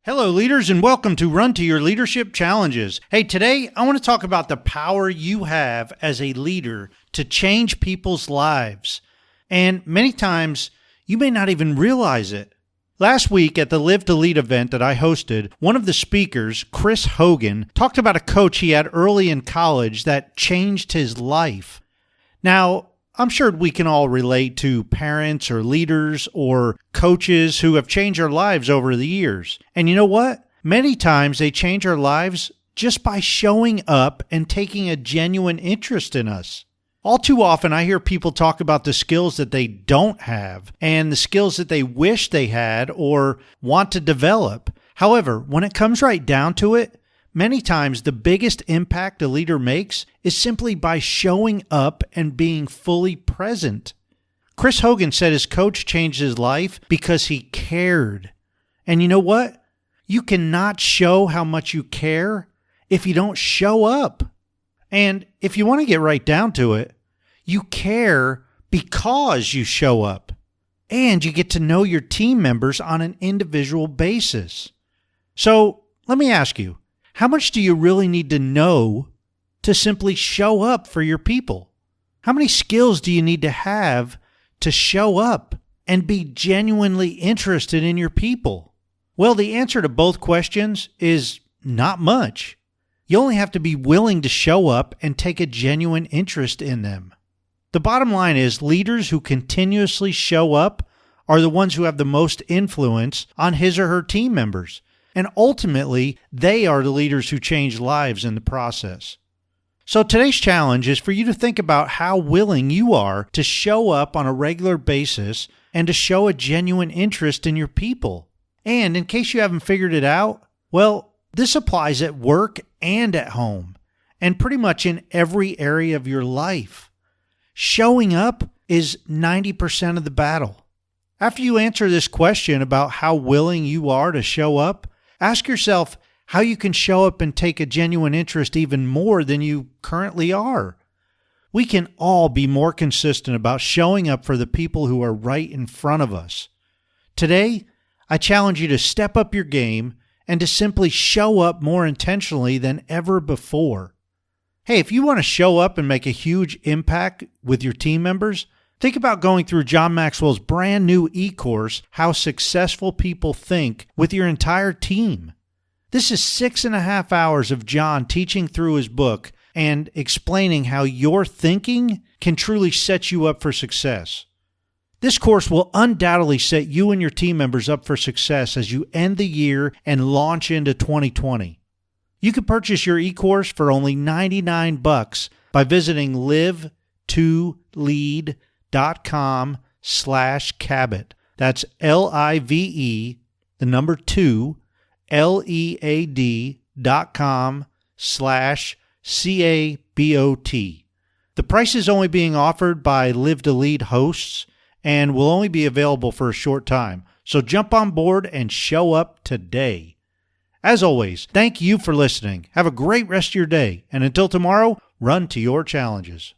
Hello, leaders, and welcome to Run to Your Leadership Challenges. Hey, today I want to talk about the power you have as a leader to change people's lives. And many times, you may not even realize it. Last week at the Live to Lead event that I hosted, one of the speakers, Chris Hogan, talked about a coach he had early in college that changed his life. Now, I'm sure we can all relate to parents or leaders or coaches who have changed our lives over the years. And you know what? Many times they change our lives just by showing up and taking a genuine interest in us. All too often, I hear people talk about the skills that they don't have and the skills that they wish they had or want to develop. However, when it comes right down to it, many times the biggest impact a leader makes is simply by showing up and being fully present. Chris Hogan said his coach changed his life because he cared. And you know what? You cannot show how much you care if you don't show up. And if you want to get right down to it, you care because you show up. And you get to know your team members on an individual basis. So let me ask you, how much do you really need to know to simply show up for your people? How many skills do you need to have to show up and be genuinely interested in your people? Well, the answer to both questions is not much. You only have to be willing to show up and take a genuine interest in them. The bottom line is leaders who continuously show up are the ones who have the most influence on his or her team members. And ultimately, they are the leaders who change lives in the process. So today's challenge is for you to think about how willing you are to show up on a regular basis and to show a genuine interest in your people. And in case you haven't figured it out, well, this applies at work and at home, and pretty much in every area of your life. Showing up is 90% of the battle. After you answer this question about how willing you are to show up, ask yourself how you can show up and take a genuine interest even more than you currently are. We can all be more consistent about showing up for the people who are right in front of us. Today, I challenge you to step up your game and to simply show up more intentionally than ever before. Hey, if you want to show up and make a huge impact with your team members, think about going through John Maxwell's brand new e-course, How Successful People Think, with your entire team. This is 6.5 hours of John teaching through his book and explaining how your thinking can truly set you up for success. This course will undoubtedly set you and your team members up for success as you end the year and launch into 2020. You can purchase your e-course for only $99 by visiting live2lead.com/Cabot. That's LIVE, the number 2, LEAD.com/CABOT. The price is only being offered by Live to Lead hosts and will only be available for a short time. So jump on board and show up today. As always, thank you for listening. Have a great rest of your day. And until tomorrow, run to your challenges.